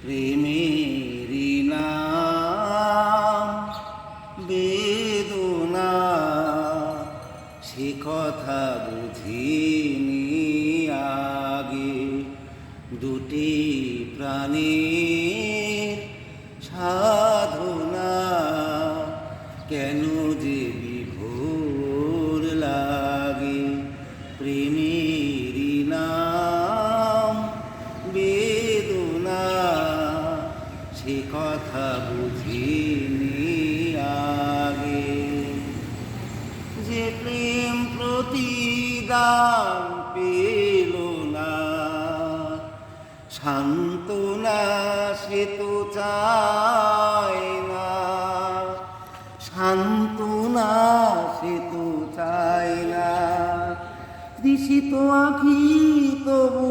প্রেমেরই নাম বেদনা, সে কথা বুঝিনি আগে। দুটি প্রাণীর সাধনা কেন যে বিভোর লাগে। প্রেমেরই নাম বেদনা, সে কথা বুঝিনি আগে। যে প্রেম প্রতিদান পেল না, সান্ত্বনা সে তো চায় না। সান্ত্বনা সে তো চায় না। দিশিত আঁখি তবু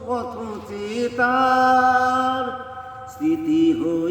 পথ চেতার স্মৃতি হয়ে